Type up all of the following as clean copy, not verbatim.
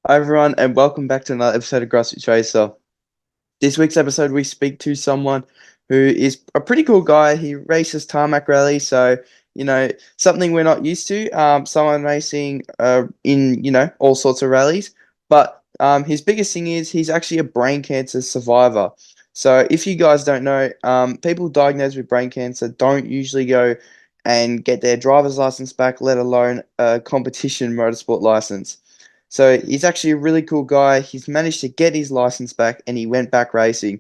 Hi everyone, and welcome back to another episode of Grassroots Racer. This week's episode, we speak to someone who is a pretty cool guy. He races Tarmac Rally, so something we're not used to. Someone racing in all sorts of rallies, but his biggest thing is he's actually a brain cancer survivor. So if you guys don't know, people diagnosed with brain cancer don't usually go and get their driver's license back, let alone a competition motorsport license. So he's actually a really cool guy. He's managed to get his license back and he went back racing.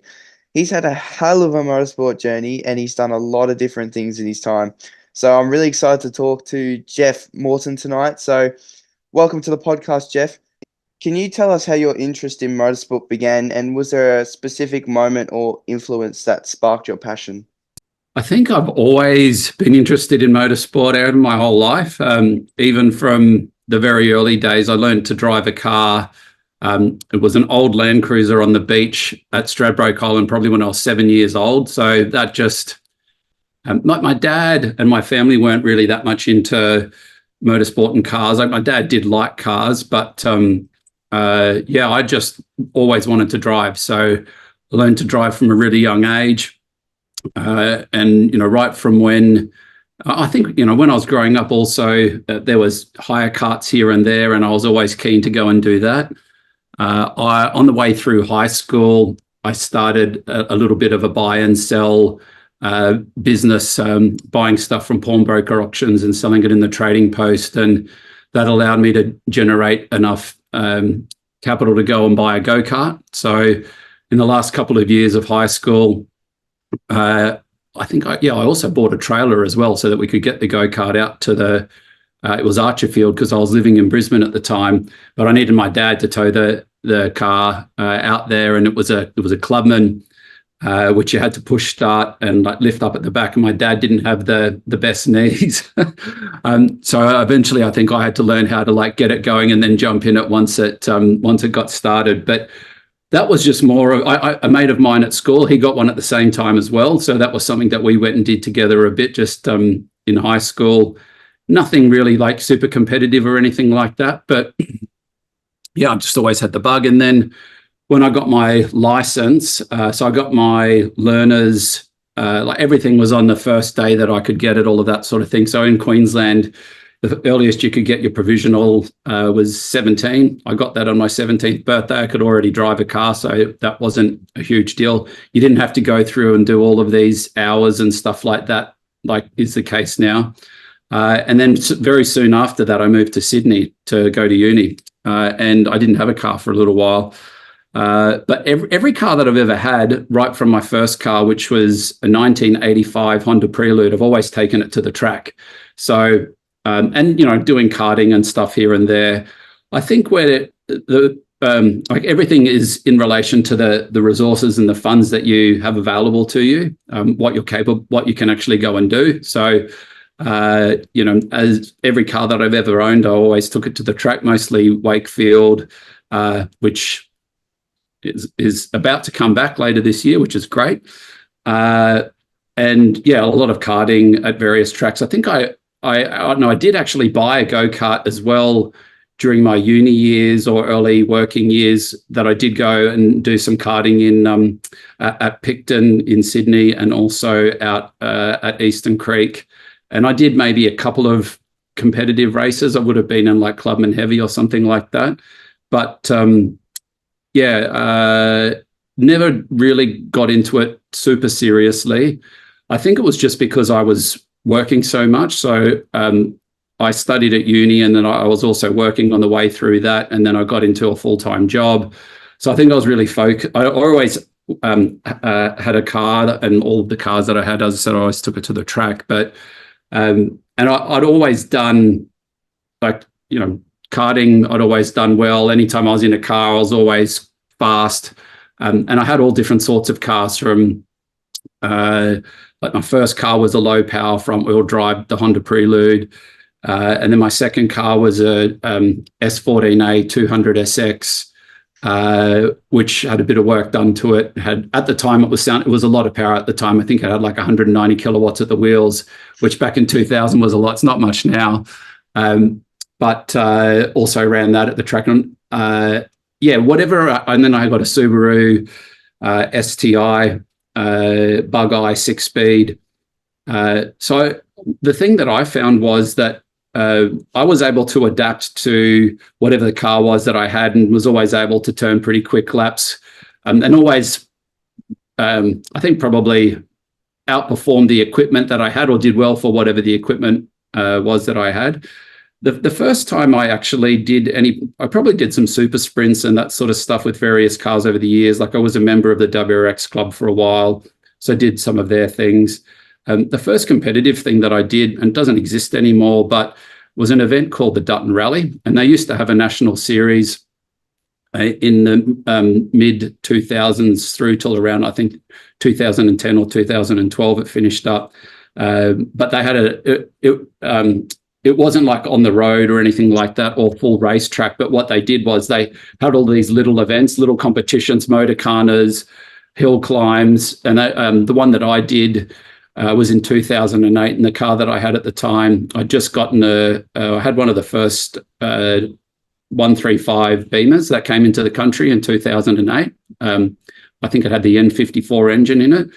He's had a hell of a motorsport journey and he's done a lot of different things in his time. So I'm really excited to talk to Jeff Morton tonight. So welcome to the podcast, Jeff. Can you tell us how your interest in motorsport began, and was there a specific moment or influence that sparked your passion? I think I've always been interested in motorsport out of my whole life. Even from the very early days, I learned to drive a car. It was an old Land Cruiser on the beach at Stradbroke Island, probably when I was 7 years old. So that just, my dad and my family weren't really that much into motorsport and cars. Like, my dad did like cars, but I just always wanted to drive. So I learned to drive from a really young age. Right from when I think, when I was growing up also, there was hire carts here and there, and I was always keen to go and do that. On the way through high school, I started a little bit of a buy and sell business, buying stuff from pawnbroker auctions and selling it in the trading post. And that allowed me to generate enough capital to go and buy a go-kart. So in the last couple of years of high school, I also bought a trailer as well so that we could get the go-kart out to it was Archerfield, because I was living in Brisbane at the time, but I needed my dad to tow the car out there, and it was a Clubman, which you had to push start and lift up at the back, and my dad didn't have the best knees. So eventually I think I had to learn how to get it going and then jump in it once it got started. But that was just more of a mate of mine at school. He got one at the same time as well. So that was something that we went and did together a bit just in high school. Nothing really super competitive or anything like that. But yeah, I just always had the bug. And then when I got my license, so I got my learners, everything was on the first day that I could get it, all of that sort of thing. So in Queensland, the earliest you could get your provisional was 17. I got that on my 17th birthday. I could already drive a car, so that wasn't a huge deal. You didn't have to go through and do all of these hours and stuff like that, like is the case now. And then very soon after that, I moved to Sydney to go to uni, and I didn't have a car for a little while. But every car that I've ever had, right from my first car, which was a 1985 Honda Prelude, I've always taken it to the track. So doing karting and stuff here and there. I think where everything is in relation to the resources and the funds that you have available to you, what you're capable, what you can actually go and do. So, as every car that I've ever owned, I always took it to the track, mostly Wakefield, which is about to come back later this year, which is great. A lot of karting at various tracks. I think I did actually buy a go-kart as well during my uni years or early working years, that I did go and do some karting in at Picton in Sydney, and also out at Eastern Creek. And I did maybe a couple of competitive races. I would have been in Clubman Heavy or something like that. But never really got into it super seriously. I think it was just because I was working so much. So I studied at uni, and then I was also working on the way through that, and then I got into a full-time job. So I think I was really focused. I always had a car, and all of the cars that I had, as I said, I always took it to the track. But and I'd always done karting. I'd always done well. Anytime I was in a car, I was always fast, and I had all different sorts of cars from. My first car was a low power front wheel drive, the Honda Prelude. And then my second car was a S14A 200 SX, which had a bit of work done to it. At the time, it was a lot of power at the time. I think it had 190 kilowatts at the wheels, which back in 2000 was a lot. It's not much now. But also ran that at the track. And yeah, whatever. And then I got a Subaru STI, Bug Eye 6-speed. So the thing that I found was that I was able to adapt to whatever the car was that I had, and was always able to turn pretty quick laps, and always, I think, probably outperformed the equipment that I had, or did well for whatever the equipment was that I had. The first time I actually did I probably did some super sprints and that sort of stuff with various cars over the years. Like, I was a member of the WRX club for a while, so I did some of their things. The first competitive thing that I did, and doesn't exist anymore, but was an event called the Dutton Rally. And they used to have a national series in the mid 2000s through till around, I think, 2010 or 2012 it finished up. But they had it wasn't like on the road or anything like that, or full racetrack. But what they did was they had all these little events, little competitions, motorcarnas, hill climbs. And the one that I did was in 2008. And the car that I had at the time, I'd just gotten I had one of the first 135 Beamers that came into the country in 2008. I think it had the N54 engine in it.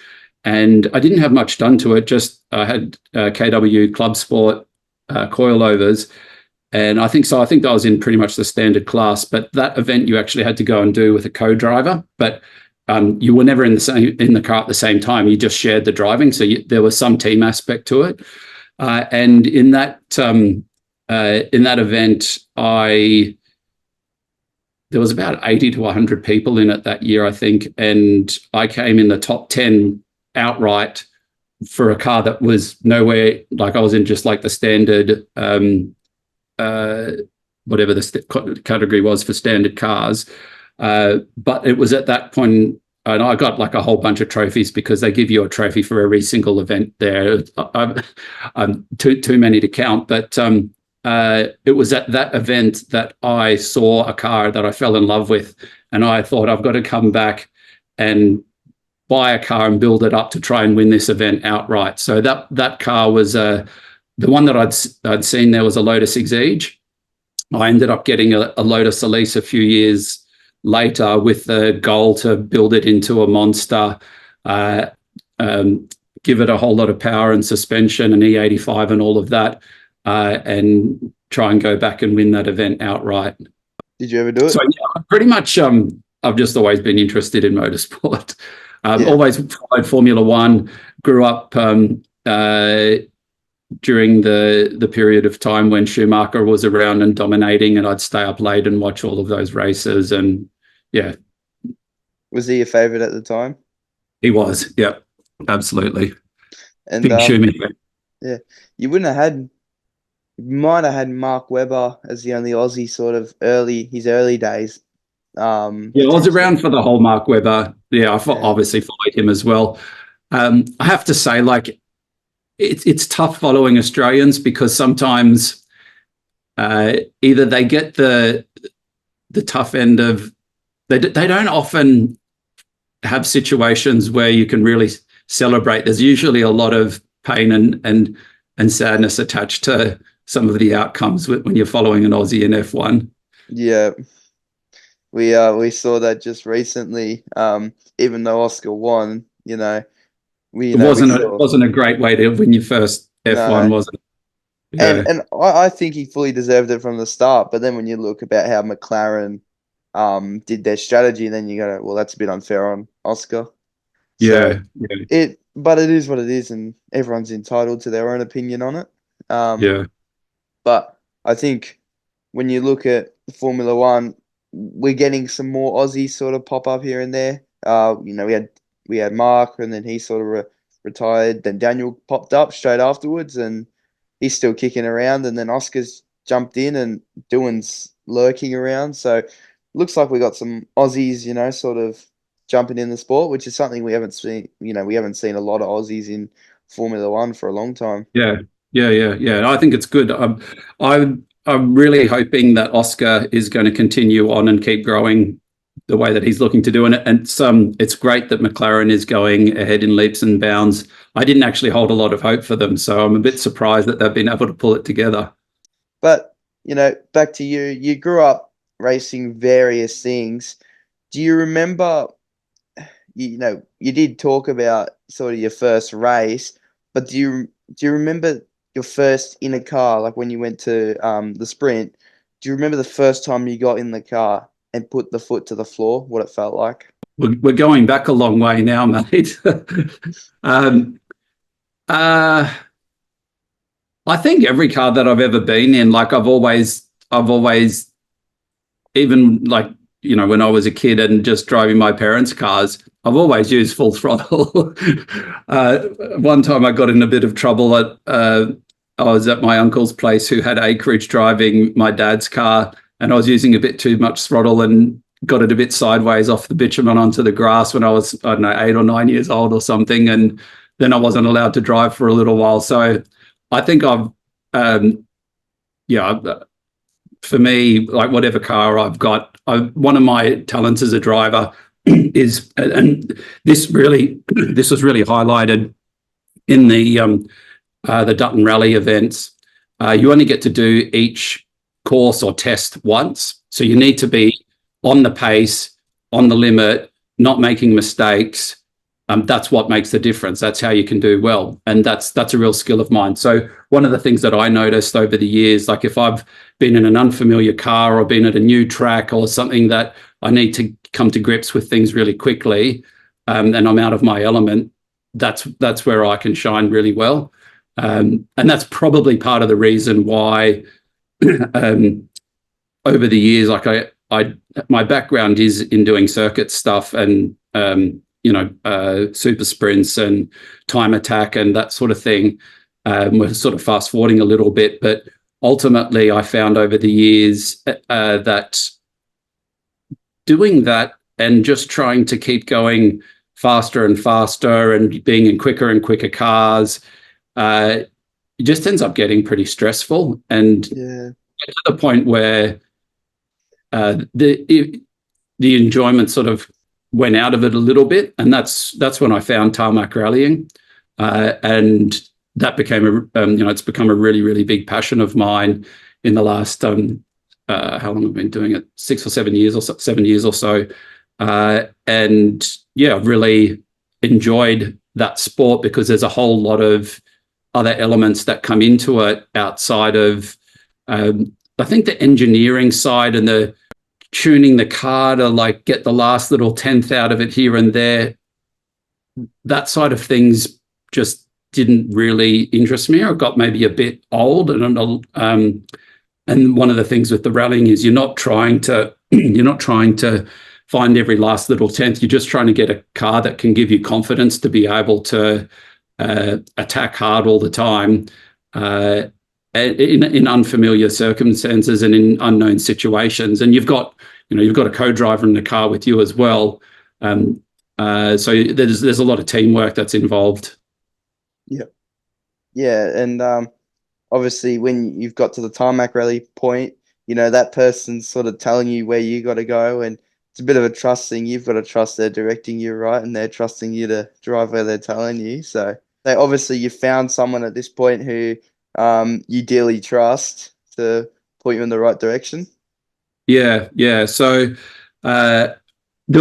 And I didn't have much done to it. Just I had KW Club Sport coilovers. And I think that was in pretty much the standard class. But that event you actually had to go and do with a co-driver. But you were never in the car at the same time. You just shared the driving. So there was some team aspect to it. And in that event, there was about 80 to 100 people in it that year, I think. And I came in the top 10 outright for a car that was nowhere, like I was in just like the standard, whatever the category was for standard cars. But it was at that point, and I got like a whole bunch of trophies, because they give you a trophy for every single event there. Too many to count, but it was at that event that I saw a car that I fell in love with, and I thought, I've got to come back and buy a car and build it up to try and win this event outright. So that car was the one that I'd seen. There was a Lotus Exige. I ended up getting a Lotus Elise a few years later with the goal to build it into a monster, give it a whole lot of power and suspension and E85 and all of that, and try and go back and win that event outright. Did you ever do it? So yeah, pretty much I've just always been interested in motorsport. Always followed Formula One, grew up during the period of time when Schumacher was around and dominating, and I'd stay up late and watch all of those races. And yeah. Was he your favourite at the time? He was, yeah, absolutely. And big Schumacher. Yeah, you might have had Mark Webber as the only Aussie sort of his early days. I was around for the whole Mark Webber. Yeah, obviously followed him as well. I have to say, like, it's tough following Australians, because sometimes either they get the tough end of, they don't often have situations where you can really celebrate. There's usually a lot of pain and sadness attached to some of the outcomes when you're following an Aussie in F1. Yeah. We saw that just recently. Even though Oscar won, it wasn't a great way to win your first F1, was it? Yeah. And I think he fully deserved it from the start. But then when you look about how McLaren did their strategy, then you go, well, that's a bit unfair on Oscar. Yeah. But it is what it is, and everyone's entitled to their own opinion on it. But I think when you look at Formula One, we're getting some more Aussies sort of pop up here and there. We had Mark, and then he sort of retired. Then Daniel popped up straight afterwards, and he's still kicking around. And then Oscar's jumped in, and Dylan's lurking around. So looks like we got some Aussies, sort of jumping in the sport, which is something we haven't seen. We haven't seen a lot of Aussies in Formula One for a long time. Yeah. I think it's good. I'm really hoping that Oscar is going to continue on and keep growing the way that he's looking to do it. And it's great that McLaren is going ahead in leaps and bounds. I didn't actually hold a lot of hope for them, so I'm a bit surprised that they've been able to pull it together. But, back to you. You grew up racing various things. Do you remember, you did talk about sort of your first race, but do you remember your first in a car, like when you went to the sprint? Do you remember the first time you got in the car and put the foot to the floor, what it felt like? We're going back a long way now, mate. um, uh, I think every car that I've ever been in, like I've always, even like, when I was a kid and just driving my parents' cars, I've always used full throttle. One time I got in a bit of trouble I was at my uncle's place who had acreage driving my dad's car, and I was using a bit too much throttle and got it a bit sideways off the bitumen onto the grass when I was, I don't know, 8 or 9 years old or something. And then I wasn't allowed to drive for a little while. So I think yeah, for me, like whatever car I've got, one of my talents as a driver is, and this was really highlighted in the Dutton Rally events. You only get to do each course or test once, so you need to be on the pace, on the limit, not making mistakes. That's what makes the difference. That's how you can do well, and that's a real skill of mine. So one of the things that I noticed over the years, like if I've been in an unfamiliar car or been at a new track or something that I need to come to grips with things really quickly, and I'm out of my element, that's where I can shine really well. And that's probably part of the reason why over the years, like my background is in doing circuit stuff and super sprints and time attack and that sort of thing. We're sort of fast forwarding a little bit, but ultimately I found over the years that doing that and just trying to keep going faster and faster and being in quicker and quicker cars, it just ends up getting pretty stressful. And Yeah. to the point where the enjoyment sort of went out of it a little bit, and that's when I found tarmac rallying, and that became it's become a really, really big passion of mine in the last how long I've been doing it, 6 or 7 years or so, and yeah, I've really enjoyed that sport because there's a whole lot of other elements that come into it outside of I think the engineering side and the tuning the car to like get the last little tenth out of it here and there. That side of things just didn't really interest me. I got maybe a bit old, and one of the things with the rallying is you're not trying to find every last little tenth. You're just trying to get a car that can give you confidence to be able to attack hard all the time. In unfamiliar circumstances and in unknown situations, and you've got a co-driver in the car with you as well. So there's a lot of teamwork that's involved. Yeah, and obviously when you've got to the tarmac rally point, that person's sort of telling you where you got to go, and it's a bit of a trust thing. You've got to trust they're directing you right, and they're trusting you to drive where they're telling you. So obviously you found someone at this point who you dearly trust to point you in the right direction. Yeah. So there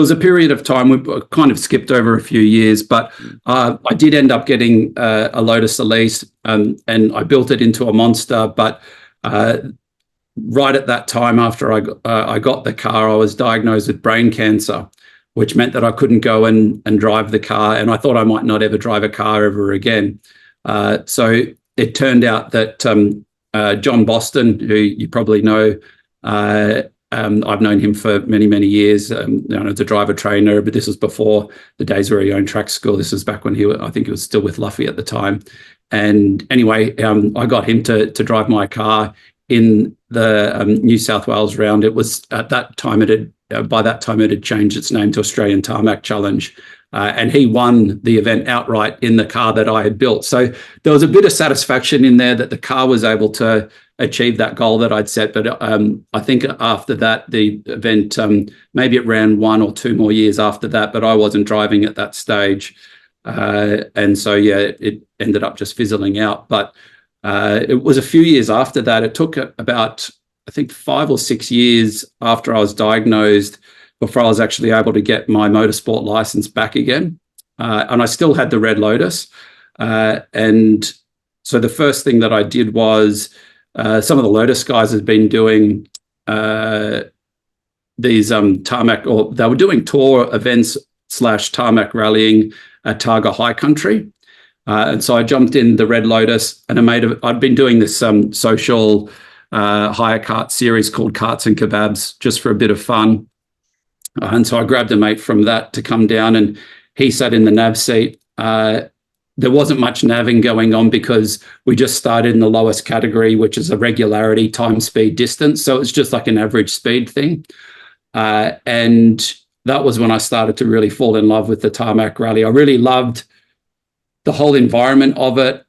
was a period of time, we kind of skipped over a few years, but I did end up getting a Lotus Elise, and I built it into a monster. But right at that time, after I got the car, I was diagnosed with brain cancer, which meant that I couldn't go and drive the car, and I thought I might not ever drive a car ever again. So it turned out that John Boston, who you probably know, I've known him for many, many years, as a driver trainer, but this was before the days where he owned track school. This was back when I think he was still with Luffy at the time. And anyway, I got him to drive my car in the New South Wales round. It was at that time, by that time it had changed its name to Australian Tarmac Challenge. And he won the event outright in the car that I had built. So there was a bit of satisfaction in there that the car was able to achieve that goal that I'd set. But I think after that, the event, maybe it ran 1 or 2 more years after that, but I wasn't driving at that stage. And so, yeah, it ended up just fizzling out. But it was a few years after that. It took about I think 5 or 6 years after I was diagnosed before I was actually able to get my motorsport license back again. And I still had the Red Lotus. And so the first thing that I did was some of the Lotus guys had been doing these tarmac, or they were doing tour events / tarmac rallying at Targa High Country. And so I jumped in the Red Lotus, and I'd been doing this social hire kart series called Karts and Kebabs just for a bit of fun. And so I grabbed a mate from that to come down, and he sat in the nav seat. There wasn't much navving going on because we just started in the lowest category, which is a regularity, time, speed, distance. So it's just like an average speed thing. And that was when I started to really fall in love with the Tarmac Rally. I really loved the whole environment of it.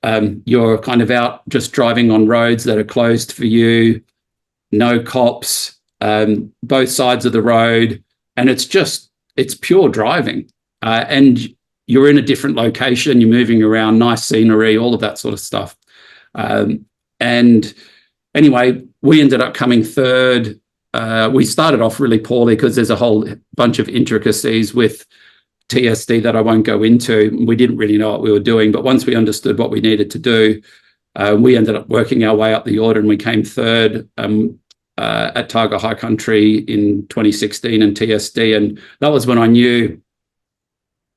You're kind of out just driving on roads that are closed for you, no cops, both sides of the road. And it's pure driving. And you're in a different location, you're moving around, nice scenery, all of that sort of stuff. And anyway, we ended up coming third. We started off really poorly because there's a whole bunch of intricacies with TSD that I won't go into. We didn't really know what we were doing, but once we understood what we needed to do, we ended up working our way up the order, and we came third at Targa High Country in 2016 and TSD. And that was when I knew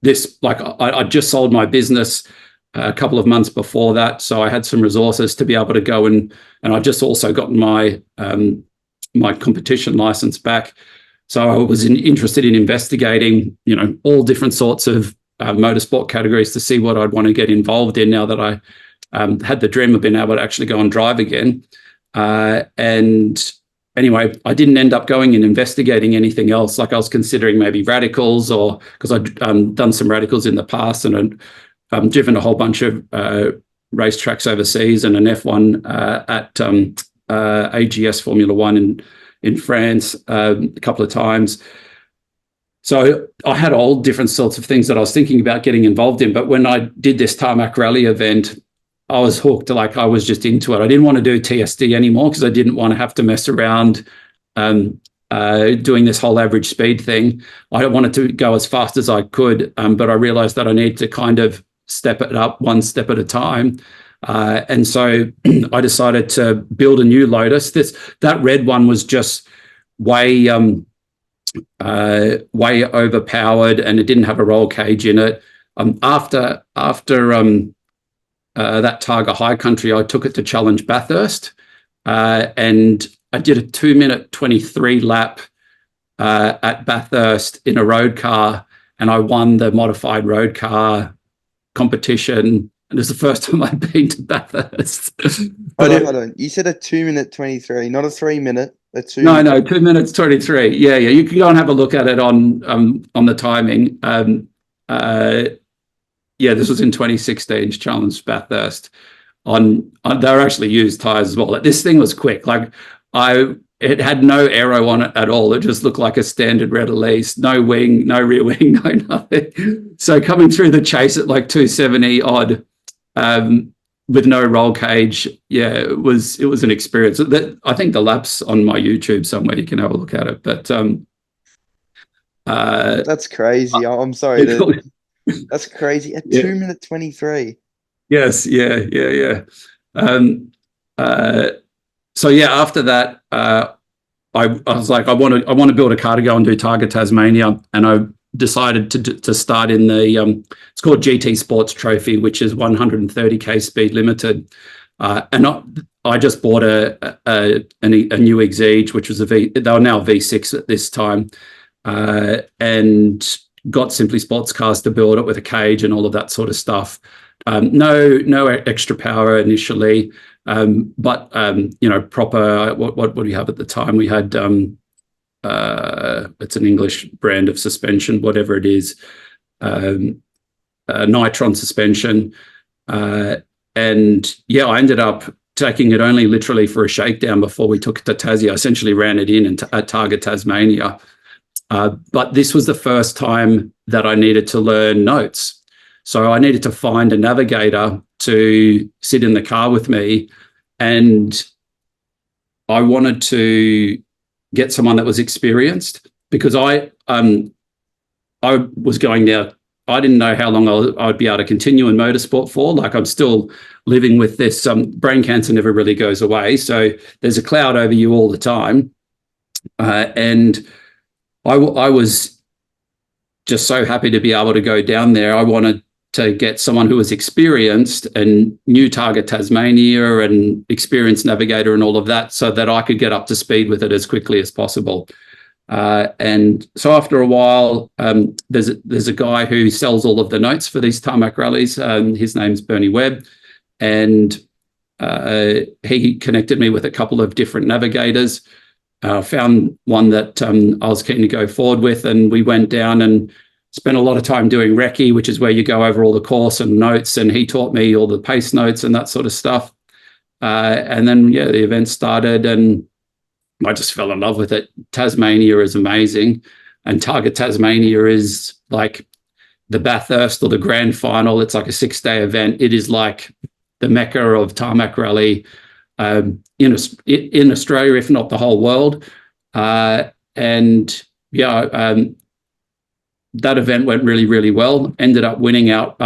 this, like I just sold my business a couple of months before that. So I had some resources to be able to go and I just also gotten my my competition license back. So I was interested in investigating, all different sorts of motorsport categories to see what I'd want to get involved in now that I had the dream of being able to actually go and drive again. And anyway, I didn't end up going and investigating anything else. Like I was considering maybe radicals, or because I'd done some radicals in the past, and I'd driven a whole bunch of racetracks overseas and an F1 at AGS Formula One in France a couple of times. So I had all different sorts of things that I was thinking about getting involved in. But when I did this Tarmac Rally event, I was hooked. Like I was just into it. I didn't want to do TSD anymore because I didn't want to have to mess around doing this whole average speed thing. I wanted to go as fast as I could, but I realized that I need to kind of step it up one step at a time. And so I decided to build a new Lotus. That red one was just way overpowered, and it didn't have a roll cage in it. After that Targa High Country, I took it to Challenge Bathurst, and I did a 2-minute 23 lap at Bathurst in a road car, and I won the modified road car competition. And it's the first time I've been to Bathurst. Hold on. You said a 2-minute 23, not a 3-minute. No, 2 minutes 23. Yeah. You can go and have a look at it on the timing. This was in 2016's Challenge Bathurst. They were actually used tires as well. Like, this thing was quick. Like it had no aero on it at all. It just looked like a standard red Elise, no wing, no rear wing, no nothing. So coming through the chase at like 270 odd, with no roll cage, it was an experience. I think the lap's on my YouTube somewhere. You can have a look at it. But that's crazy. I'm sorry. That's crazy. A 2-minute 23. Yes. Yeah. After that, I was like, I want to build a car to go and do Targa Tasmania, and I decided to start in the it's called GT Sports Trophy, which is 130k speed limited, and I just bought a new Exige, which was they were now V6 at this time, and got Simply Sports Cars to build it with a cage and all of that sort of stuff. No extra power initially, but proper. What do we have at the time? We had it's an English brand of suspension, whatever it is, Nitron suspension, and I ended up taking it only literally for a shakedown before we took it to Tassie. I essentially ran it in at Targa Tasmania. But this was the first time that I needed to learn notes. So I needed to find a navigator to sit in the car with me. And I wanted to get someone that was experienced, because I was going now. I didn't know how long I'd be able to continue in motorsport for. Like, I'm still living with this. Brain cancer never really goes away, so there's a cloud over you all the time. And I was just so happy to be able to go down there. I wanted to get someone who was experienced and knew Target Tasmania and experienced navigator and all of that, so that I could get up to speed with it as quickly as possible. And so after a while, there's a guy who sells all of the notes for these Tarmac rallies. His name's Bernie Webb, and he connected me with a couple of different navigators. Found one that I was keen to go forward with, and we went down and spent a lot of time doing recce, which is where you go over all the course and notes, and he taught me all the pace notes and that sort of stuff. And then, yeah, the event started, and I just fell in love with it. Tasmania is amazing, and Target Tasmania is like the Bathurst or the grand final. It's like a 6-day event. It is like the mecca of Tarmac Rally in Australia, if not the whole world. And yeah, that event went really, really well. Ended up winning our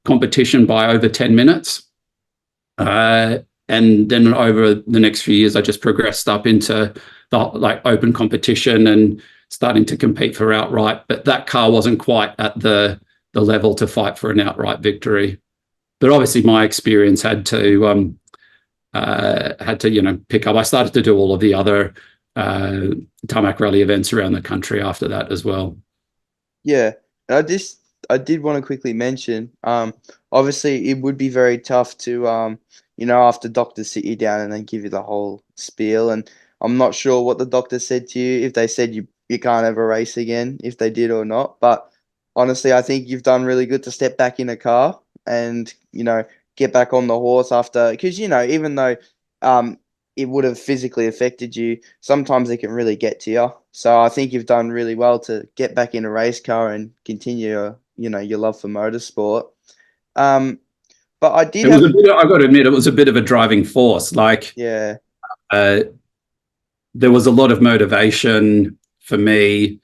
competition by over 10 minutes. And then over the next few years, I just progressed up into the like open competition and starting to compete for outright. But that car wasn't quite at the level to fight for an outright victory. But obviously, my experience had to pick up. I started to do all of the other Tarmac Rally events around the country after that as well. Yeah, I did want to quickly mention, obviously it would be very tough to after doctors sit you down and then give you the whole spiel. And I'm not sure what the doctor said to you, if they said you can't ever race again, if they did or not. But honestly, I think you've done really good to step back in a car and, get back on the horse after, because, even though it would have physically affected you, sometimes it can really get to you. So I think you've done really well to get back in a race car and continue, your love for motorsport. But I did have, I got to admit, it was a bit of a driving force. Like, yeah, there was a lot of motivation for me.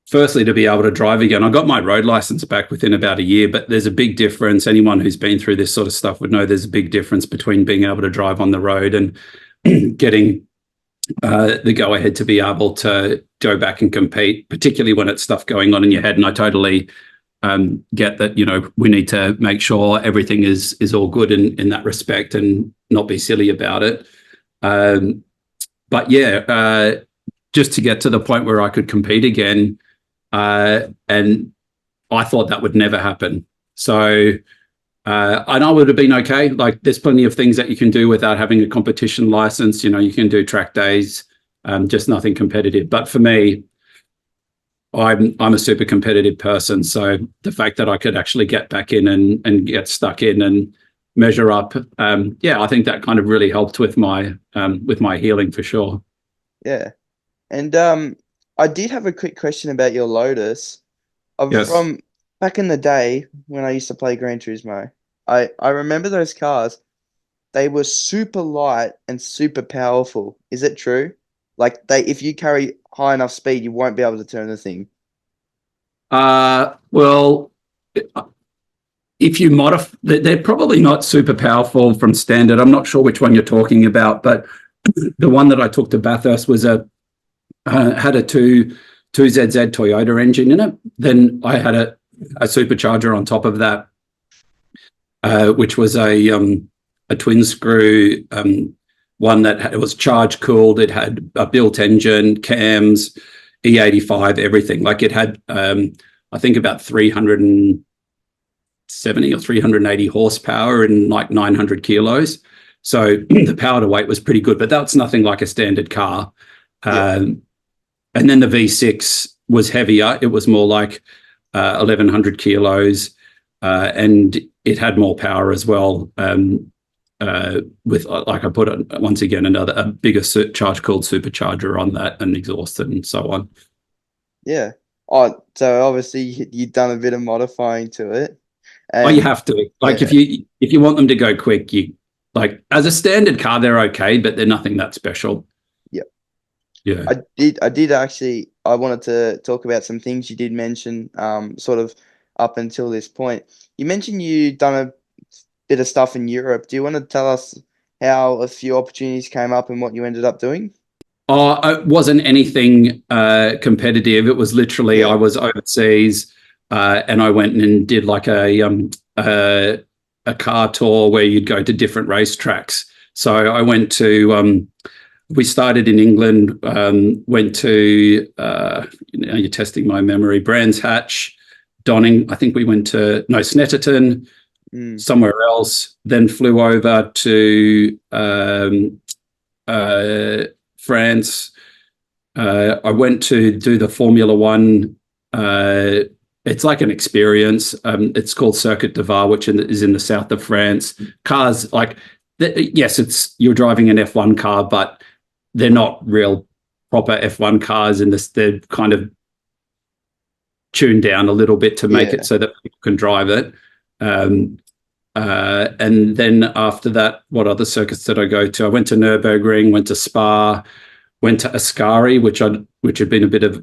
Firstly, to be able to drive again. I got my road license back within about a year, but there's a big difference. Anyone who's been through this sort of stuff would know there's a big difference between being able to drive on the road and getting the go-ahead to be able to go back and compete, particularly when it's stuff going on in your head. And I totally get that, we need to make sure everything is all good in that respect and not be silly about it. But yeah, just to get to the point where I could compete again, and I thought that would never happen. So, and I would have been okay. Like, there's plenty of things that you can do without having a competition license. You can do track days, just nothing competitive. But for me, I'm a super competitive person. So the fact that I could actually get back in and get stuck in and measure up, I think that kind of really helped with my healing for sure. yeah. And I did have a quick question about your Lotus. Yes. From back in the day when I used to play Gran Turismo, I remember those cars. They were super light and super powerful. Is it true? Like, if you carry high enough speed, you won't be able to turn the thing. Well, if you modify, they're probably not super powerful from standard. I'm not sure which one you're talking about, but the one that I took to Bathurst was had a 2ZZ Toyota engine in it. Then I had a supercharger on top of that, which was a twin screw one that was charge cooled. It had a built engine, cams, E85, everything. Like, it had I think about 370 or 380 horsepower and like 900 kilos. So the power to weight was pretty good, but that's nothing like a standard car. Yeah. And then the V6 was heavier. It was more like 1,100 kilos, and it had more power as well. With, like, I put once again a bigger charge-cooled supercharger on that and exhausted and so on. Yeah. Oh, so obviously you've done a bit of modifying to it. You have to. Like, yeah. If you want them to go quick, you like as a standard car, they're okay, but they're nothing that special. Yeah. Yeah. I did actually. I wanted to talk about some things you did mention, sort of up until this point. You mentioned you done a bit of stuff in Europe. Do you want to tell us how a few opportunities came up and what you ended up doing? Oh, it wasn't anything competitive. It was literally I Yeah. was overseas, and I went and did like a car tour where you'd go to different racetracks. So I went to we started in England, went to you're testing my memory, Brands Hatch, Donning. I think we went to Snetterton, Mm. somewhere else. Then flew over to France. I went to do the Formula One. It's like an experience. It's called Circuit de Var, which is in the south of France. Cars, like, yes, it's you're driving an F1 car, but they're not real proper F1 cars. In this, they're kind of tuned down a little bit to make Yeah. it so that people can drive it. And then after that, what other circuits did I go to? I went to Nürburgring, went to Spa, went to Ascari, which had been a bit of.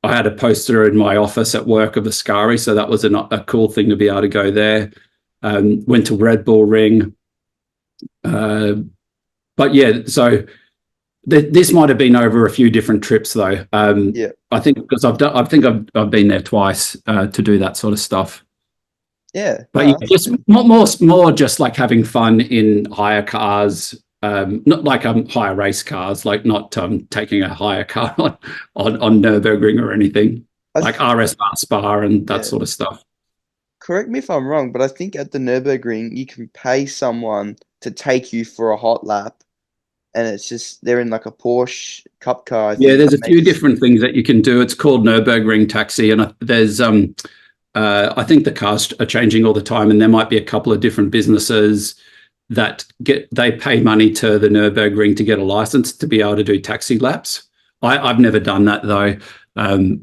I had a poster in my office at work of Ascari, so that was a cool thing to be able to go there. Went to Red Bull Ring, but yeah, so this might have been over a few different trips though. Yeah. I think because I've been there twice to do that sort of stuff. Yeah. But No, yeah, just more just like having fun in hire cars, not like hire race cars, like not taking a hire car on Nürburgring or anything, I like th RS Bar Spa and that yeah. sort of stuff. Correct me if I'm wrong, but I think at the Nürburgring you can pay someone to take you for a hot lap, and it's just they're in like a Porsche Cup car. I Yeah, think there's that a few makes different things that you can do. It's called Nürburgring Taxi, and there's I think the cars are changing all the time, and there might be a couple of different businesses that they pay money to the Nürburgring to get a license to be able to do taxi laps. I've never done that though.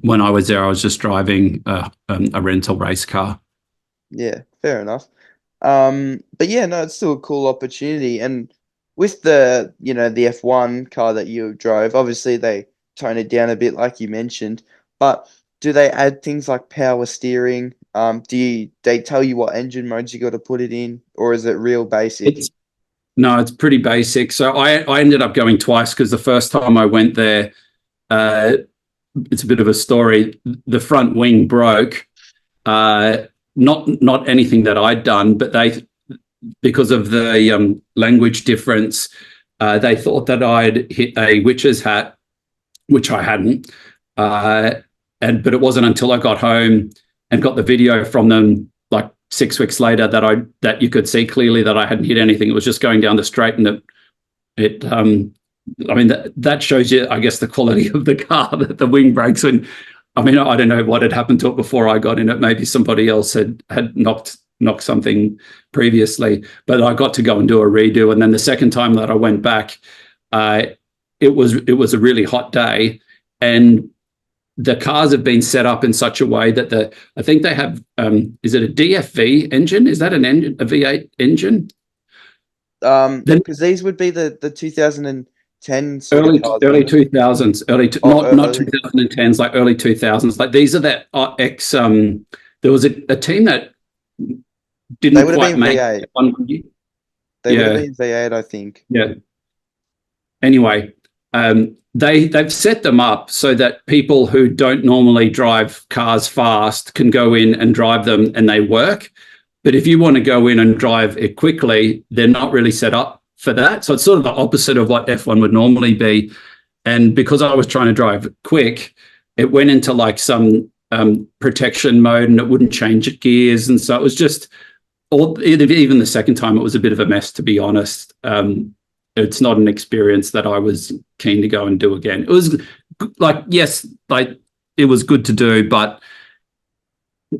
When I was there, I was just driving a rental race car. yeah, fair enough. But yeah, no, it's still a cool opportunity. And with the F1 car that you drove, obviously they tone it down a bit, like you mentioned. But do they add things like power steering? They tell you what engine modes you got to put it in, or is it real basic? It's No, it's pretty basic. So I ended up going twice because the first time I went there, uh, it's a bit of a story. The front wing broke. Not anything that I'd done, but because of the language difference, they thought that I'd hit a witch's hat, which I hadn't. But it wasn't until I got home and got the video from them like 6 weeks later that you could see clearly that I hadn't hit anything. It was just going down the straight, and I mean that shows you, I guess, the quality of the car, that the wing brakes. And I mean, I don't know what had happened to it before I got in it. Maybe somebody else had knocked something previously, but I got to go and do a redo. And then the second time that I went back, it was a really hot day, and the cars have been set up in such a way that I think they have, is it a DFV engine? Is that an engine, a V8 engine? Then Because these would be the 2010 sort of cars, early wouldn't it? 2000s, Oh, not early. 2010s, like early 2000s. Like these are that there was a team that They didn't would have quite been make V8. one. They would have Yeah, been V8, I think. yeah. Anyway, they've set them up so that people who don't normally drive cars fast can go in and drive them, and they work. But if you want to go in and drive it quickly, they're not really set up for that. So it's sort of the opposite of what F1 would normally be. And because I was trying to drive quick, it went into like some protection mode, and it wouldn't change gears. And so it was just, even the second time, it was a bit of a mess, to be honest. It's not an experience that I was keen to go and do again. It was like, yes, like it was good to do, but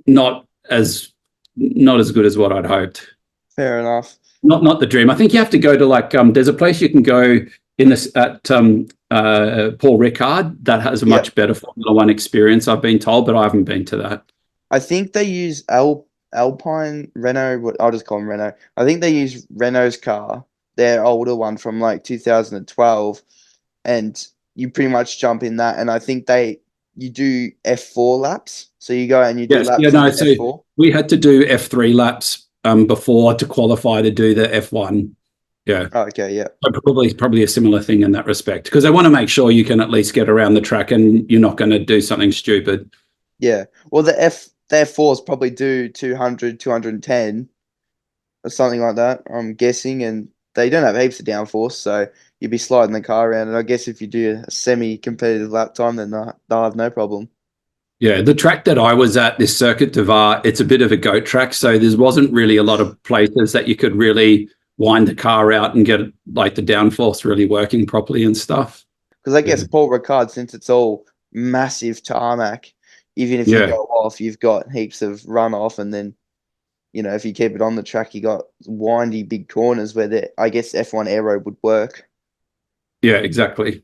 not as good as what I'd hoped. Fair enough. Not the dream. I think you have to go to like there's a place you can go in this at Paul Ricard that has a Yeah. much better Formula One experience, I've been told, but I haven't been to that. I think they use Alpine Renault. I'll just call them Renault. I think they use Renault's car, their older one from like 2012, and you pretty much jump in that. And I think you do F4 laps, so you go and you do Yes, yeah, laps in no. the So F4. we had to do F3 laps before to qualify to do the F1. Yeah. Oh, okay, yeah. Probably a similar thing in that respect, because they want to make sure you can at least get around the track and you're not going to do something stupid. Yeah. Well, the F4s probably do 200, 210 or something like that, I'm guessing, and they don't have heaps of downforce, so you'd be sliding the car around. And I guess if you do a semi-competitive lap time, then they'll have no problem. Yeah, the track that I was at, this Circuit de Var, it's a bit of a goat track, so there wasn't really a lot of places that you could really wind the car out and get like the downforce really working properly and stuff. Because I guess Paul Ricard, since it's all massive tarmac, even if you Yeah, go off, you've got heaps of runoff, and then if you keep it on the track, you got windy big corners where I guess F1 aero would work. yeah, exactly.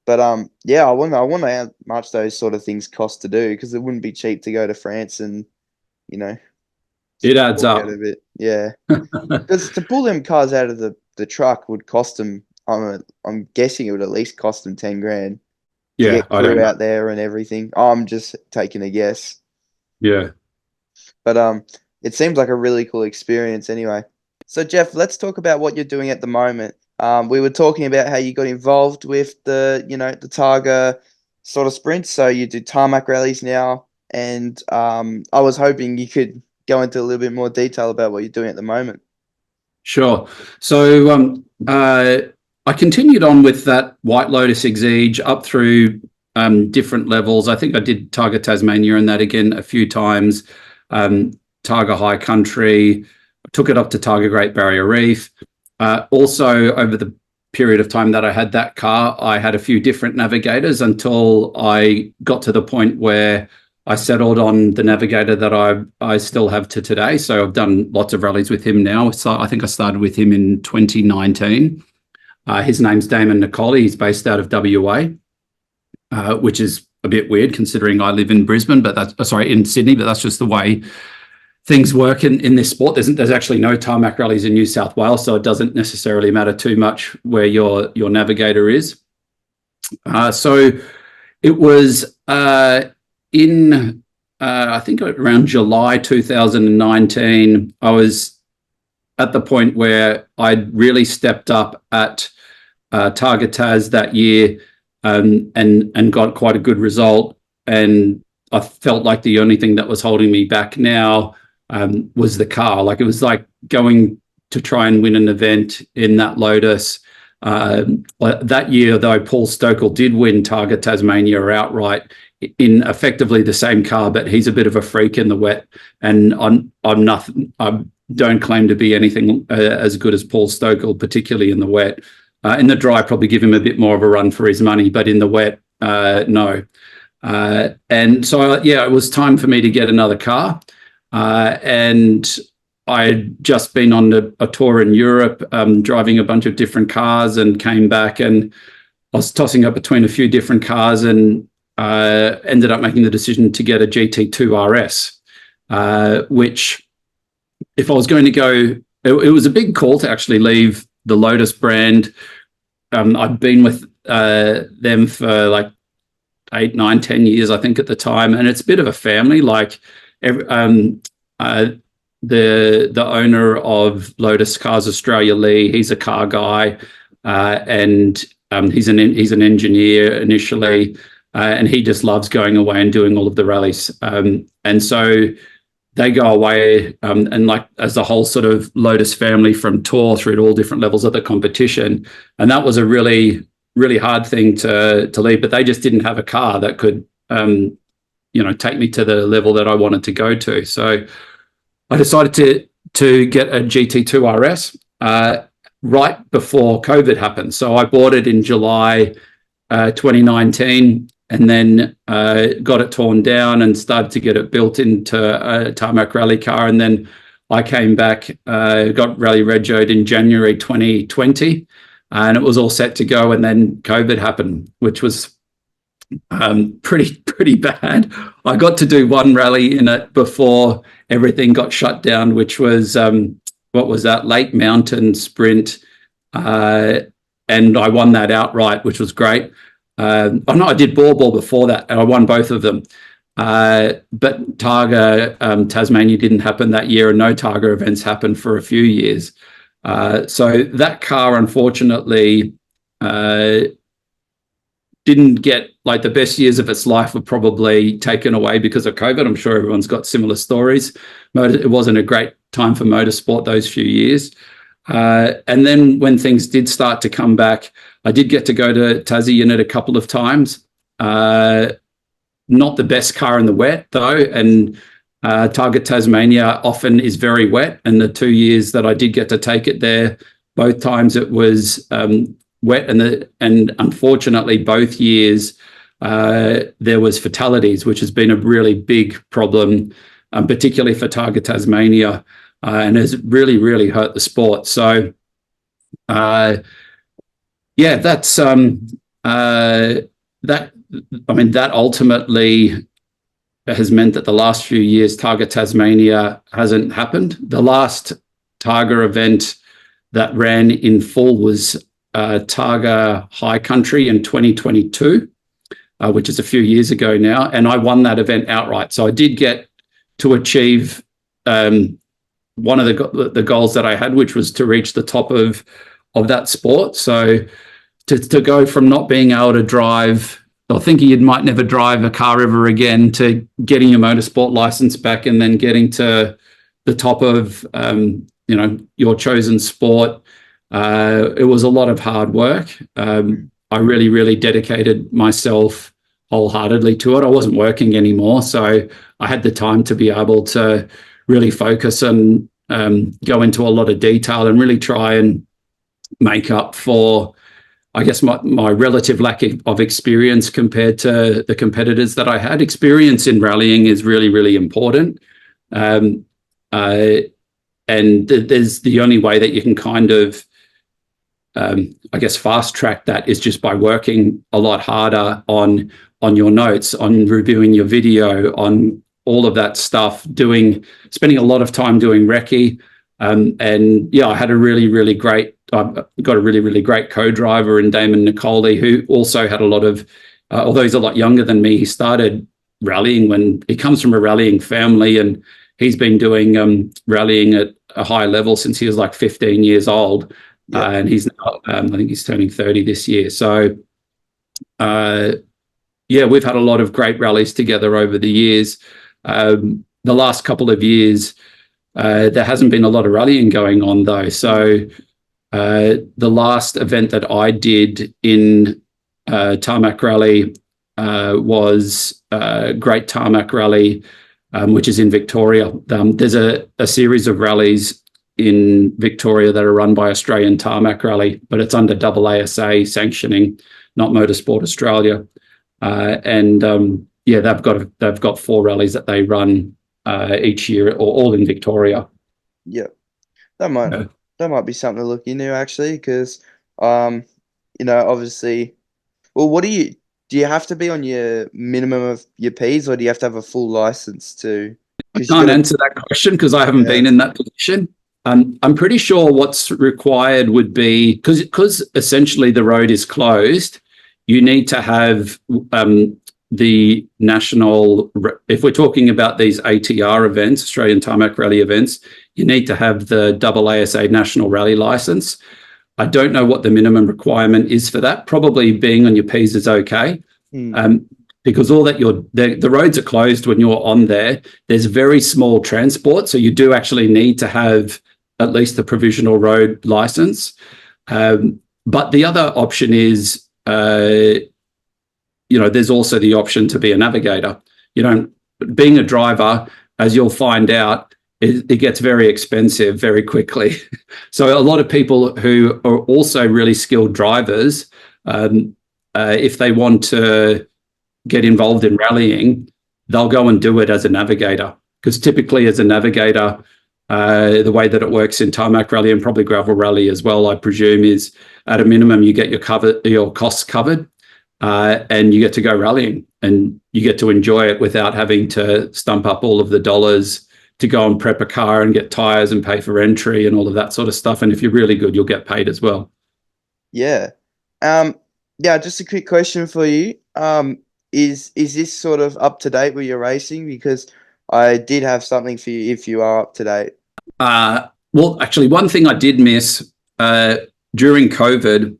But yeah, I wonder how much those sort of things cost to do, because it wouldn't be cheap to go to France and you know It adds walk out up. of it. Yeah, because to pull them cars out of the truck would cost them. I'm guessing it would at least cost them 10 grand to Yeah, get I don't crew know. out there and everything. I'm just taking a guess, Yeah. but it seems like a really cool experience anyway. So Jeff, let's talk about what you're doing at the moment. We were talking about how you got involved with the Targa sort of sprints. So you do tarmac rallies now, and I was hoping you could go into a little bit more detail about what you're doing at the moment. Sure. So I continued on with that White Lotus Exige up through different levels. I think I did Targa Tasmania and that again a few times. Targa High Country, took it up to Targa Great Barrier Reef. Also, over the period of time that I had that car, I had a few different navigators until I got to the point where I settled on the navigator that I still have to today. So I've done lots of rallies with him now. So I think I started with him in 2019. His name's Damon Nicoli. He's based out of WA, which is a bit weird considering I live in Brisbane, but that's in Sydney, but that's just the way things work in this sport. There's actually no tarmac rallies in New South Wales, so it doesn't necessarily matter too much where your navigator is. So it was I think around July 2019, I was at the point where I'd really stepped up at Targa Tas that year, and got quite a good result. And I felt like the only thing that was holding me back now was the car. Like, it was like going to try and win an event in that Lotus. That year, though, Paul Stokel did win Targa Tasmania outright in effectively the same car, but he's a bit of a freak in the wet, and I'm nothing. I don't claim to be anything as good as Paul Stokel, particularly in the wet. In the dry, probably give him a bit more of a run for his money, but in the wet, no. And so, yeah, it was time for me to get another car. And I'd just been on a tour in Europe, driving a bunch of different cars, and came back, and I was tossing up between a few different cars, and ended up making the decision to get a GT2 RS, which, if I was going to go, it was a big call to actually leave the Lotus brand. I'd been with them for like 8, 9, 10 years, I think, at the time, and it's a bit of a family. Like, the owner of Lotus Cars Australia, Lee, he's a car guy, and he's an engineer initially, and he just loves going away and doing all of the rallies. And so they go away, and like, as the whole sort of Lotus family, from tour through to all different levels of the competition. And that was a really, really hard thing to leave, but they just didn't have a car that could, take me to the level that I wanted to go to. So I decided to get a GT2 RS right before COVID happened. So I bought it in July 2019, and then got it torn down and started to get it built into a tarmac rally car. And then I came back, got rally regoed in January 2020, and it was all set to go. And then COVID happened, which was pretty bad. I got to do one rally in it before everything got shut down, which was what was that, Lake Mountain Sprint uh, and I won that outright, which was great. Oh no, I did ball before that, and I won both of them. But Targa Tasmania didn't happen that year, and no Targa events happened for a few years. So that car, unfortunately, didn't get, like, the best years of its life were probably taken away because of COVID. I'm sure everyone's got similar stories. It wasn't a great time for motorsport those few years. And then when things did start to come back, I did get to go to Tassie in it a couple of times. Not the best car in the wet, though, and Target Tasmania often is very wet. And the 2 years that I did get to take it there, both times it was wet, and unfortunately both years there was fatalities, which has been a really big problem, particularly for Target Tasmania, and has really, really hurt the sport. So, yeah, that's that ultimately has meant that the last few years Targa Tasmania hasn't happened. The last Targa event that ran in full was Targa High Country in 2022, which is a few years ago now, and I won that event outright. So I did get to achieve one of the goals that I had, which was to reach the top of that sport. So to go from not being able to drive, or thinking you might never drive a car ever again, to getting your motorsport license back, and then getting to the top of your chosen sport, it was a lot of hard work. I really, really dedicated myself wholeheartedly to it. I wasn't working anymore, so I had the time to be able to really focus and go into a lot of detail and really try and make up for, I guess, my relative lack of experience compared to the competitors that I had. Experience in rallying is really, really important. And there's the only way that you can kind of, I guess, fast track that is just by working a lot harder on your notes, on reviewing your video, on all of that stuff, spending a lot of time doing recce. And yeah, I had a really, really great, I've got a really, really great co-driver in Damon Nicoli, who also had a lot of, although he's a lot younger than me, he started rallying when he comes from a rallying family, and he's been doing rallying at a high level since he was like 15 years old. Yeah. And he's now, I think he's turning 30 this year. So, yeah, we've had a lot of great rallies together over the years. The last couple of years, there hasn't been a lot of rallying going on, though. So the last event that I did in Tarmac Rally was Great Tarmac Rally, which is in Victoria. There's a series of rallies in Victoria that are run by Australian Tarmac Rally, but it's under AASA sanctioning, not Motorsport Australia. Yeah, they've got 4 rallies that they run each year, or all in Victoria. Yeah, that might be something to look into, actually, because obviously, well, what do you have to be on your minimum of your Ps, or do you have to have a full license to? I can't answer that question because I haven't been in that position. I'm pretty sure what's required would be, because essentially the road is closed, you need to have the national, if we're talking about these ATR events, Australian Tarmac Rally events, you need to have the AASA National Rally License. I don't know what the minimum requirement is for that. Probably being on your Ps is okay. Because all that the roads are closed when you're on there. There's very small transport, so you do actually need to have at least the provisional road license. But the other option is, there's also the option to be a navigator. Being a driver, as you'll find out, it gets very expensive very quickly. So a lot of people who are also really skilled drivers, if they want to get involved in rallying, they'll go and do it as a navigator, because typically as a navigator, the way that it works in Tarmac Rally and probably gravel rally as well, I presume, is at a minimum you get your costs covered, and you get to go rallying, and you get to enjoy it without having to stump up all of the dollars to go and prep a car and get tires and pay for entry and all of that sort of stuff. And if you're really good, you'll get paid as well. Yeah. Um, yeah, just a quick question for you. Is this sort of up to date with your racing? Because I did have something for you if you are up to date. Well, actually, one thing I did miss during COVID,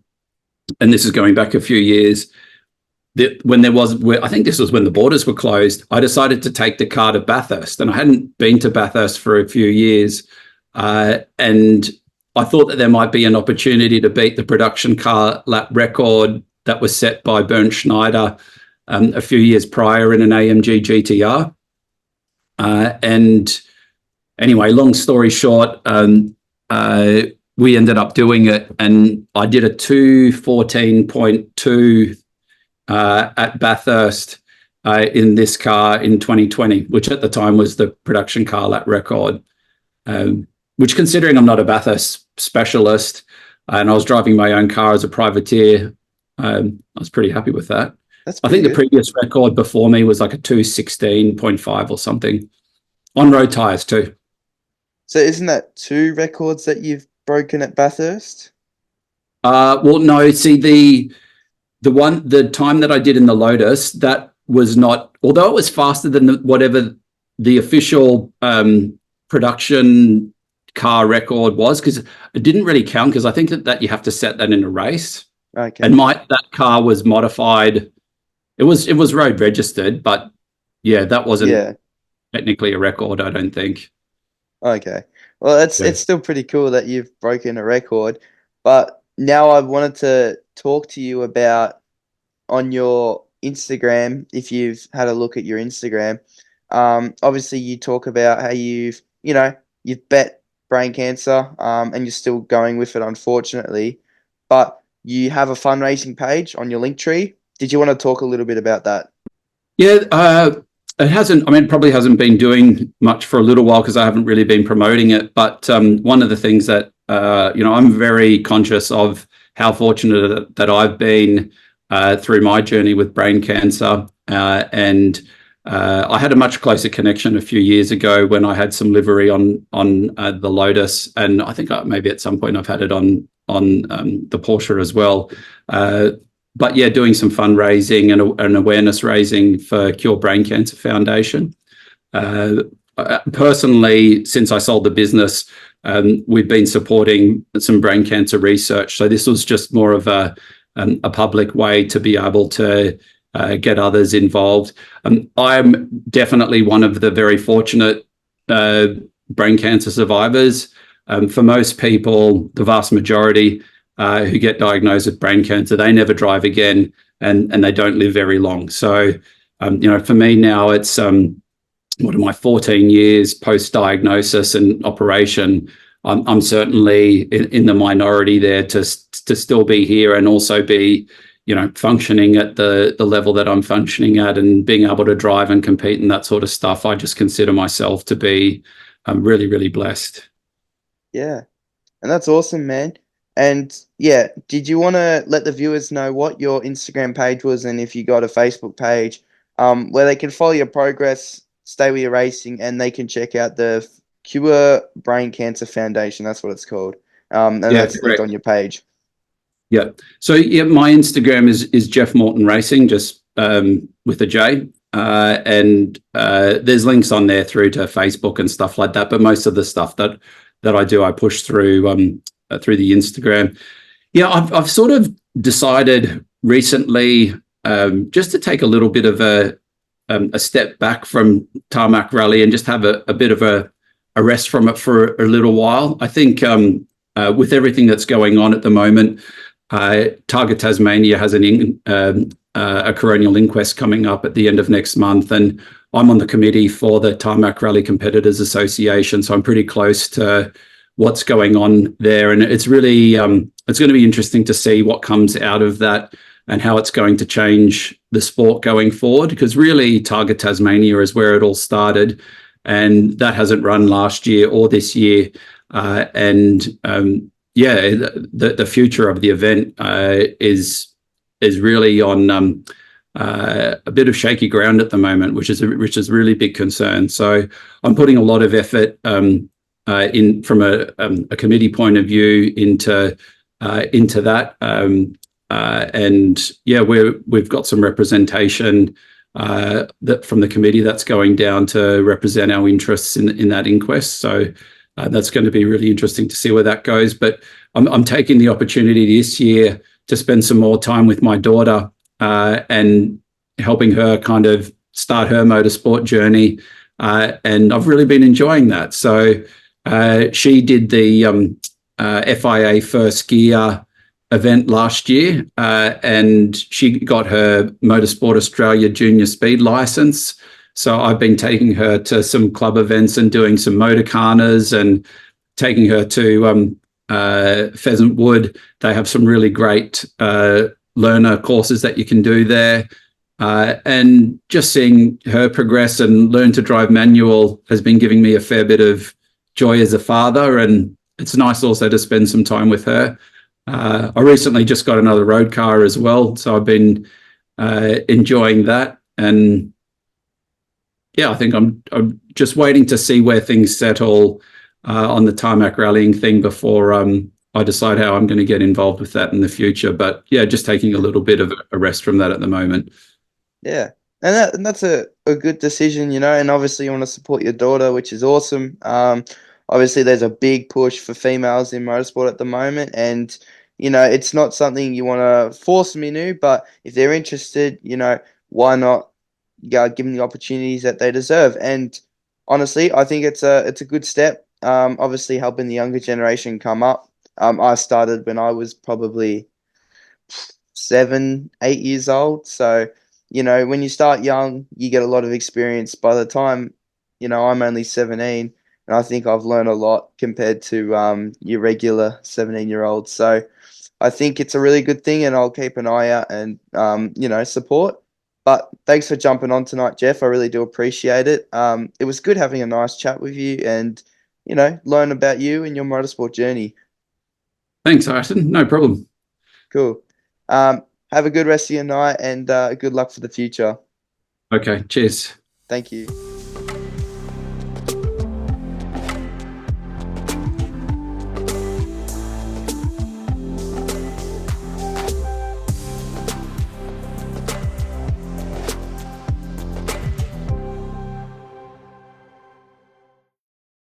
and this is going back a few years, that when there was, I think this was when the borders were closed, I decided to take the car to Bathurst, and I hadn't been to Bathurst for a few years, and I thought that there might be an opportunity to beat the production car lap record that was set by Bernd Schneider a few years prior in an AMG GTR. And anyway, long story short, we ended up doing it, and I did a 2:14.2 at Bathurst in this car in 2020, which at the time was the production car lap record. Which, considering I'm not a Bathurst specialist and I was driving my own car as a privateer, I was pretty happy with that. I think the previous record before me was like a 2:16.5 or something on road tyres too. So isn't that two records that you've broken at Bathurst? Well, no, see the time that I did in the Lotus, that was not, although it was faster than whatever the official production car record was, because it didn't really count, because I think that you have to set that in a race. Okay. And that car was modified. It was road registered, but yeah, that wasn't technically a record, I don't think. Okay. Well, it's still pretty cool that you've broken a record, but now I wanted to talk to you about on your Instagram, if you've had a look at your Instagram. Obviously you talk about how you've bet brain cancer, and you're still going with it, unfortunately, but you have a fundraising page on your Linktree. Did you want to talk a little bit about that? Yeah, it hasn't. I mean, it probably hasn't been doing much for a little while because I haven't really been promoting it. But one of the things that I'm very conscious of how fortunate that I've been through my journey with brain cancer, and I had a much closer connection a few years ago when I had some livery on the Lotus, and I think maybe at some point I've had it on the Porsche as well. But yeah, doing some fundraising and awareness raising for Cure Brain Cancer Foundation. Personally, since I sold the business, we've been supporting some brain cancer research. So this was just more of a public way to be able to get others involved. I'm definitely one of the very fortunate brain cancer survivors. For most people, the vast majority who get diagnosed with brain cancer, they never drive again, and they don't live very long. So, for me now, it's 14 years post-diagnosis and operation. I'm certainly in the minority there to still be here and also be, functioning at the level that I'm functioning at and being able to drive and compete and that sort of stuff. I just consider myself to be really, really blessed. Yeah, and that's awesome, man. And yeah, did you want to let the viewers know what your Instagram page was, and if you got a Facebook page, where they can follow your progress, stay with your racing, and they can check out the Cure Brain Cancer Foundation. That's what it's called. And that's linked on your page. Yeah. So yeah, my Instagram is Jeff Morton Racing, just with a J. And there's links on there through to Facebook and stuff like that. But most of the stuff that I do, I push through the Instagram. Yeah, I've sort of decided recently just to take a little bit of a step back from Tarmac Rally and just have a bit of a rest from it for a little while. I think with everything that's going on at the moment, Targa Tasmania has a coronial inquest coming up at the end of next month, and I'm on the committee for the Tarmac Rally Competitors Association, so I'm pretty close to what's going on there, and it's really it's going to be interesting to see what comes out of that and how it's going to change the sport going forward, because really Targa Tasmania is where it all started, and that hasn't run last year or this year, the future of the event is really on a bit of shaky ground at the moment, which is a really big concern. So I'm putting a lot of effort in from a committee point of view into into that. And yeah, we've got some representation that from the committee that's going down to represent our interests in that inquest. So that's going to be really interesting to see where that goes. But I'm taking the opportunity this year to spend some more time with my daughter and helping her kind of start her motorsport journey. And I've really been enjoying that. So she did the FIA First Gear event last year, and she got her Motorsport Australia Junior Speed license. So I've been taking her to some club events and doing some motorcarnas and taking her to Pheasant Wood. They have some really great learner courses that you can do there. And just seeing her progress and learn to drive manual has been giving me a fair bit of joy as a father. And it's nice also to spend some time with her. I recently just got another road car as well. So I've been enjoying that. And yeah, I think I'm just waiting to see where things settle on the tarmac rallying thing before I decide how I'm going to get involved with that in the future. But yeah, just taking a little bit of a rest from that at the moment. Yeah. And that's a good decision, you know, and obviously you want to support your daughter, which is awesome. Obviously there's a big push for females in motorsport at the moment, and you know, it's not something you want to force them into, but if they're interested, you know, why not give them the opportunities that they deserve? And honestly, I think it's a good step. Obviously helping the younger generation come up. I started when I was probably 7, 8 years old. So, you know, when you start young, you get a lot of experience. By the time, you know, I'm only 17, and I think I've learned a lot compared to your regular 17-year-olds. So I think it's a really good thing, and I'll keep an eye out and, you know, support. But thanks for jumping on tonight, Jeff. I really do appreciate it. It was good having a nice chat with you and, you know, learn about you and your motorsport journey. Thanks, Ayrton. No problem. Cool. Have a good rest of your night, and good luck for the future. Okay, cheers. Thank you.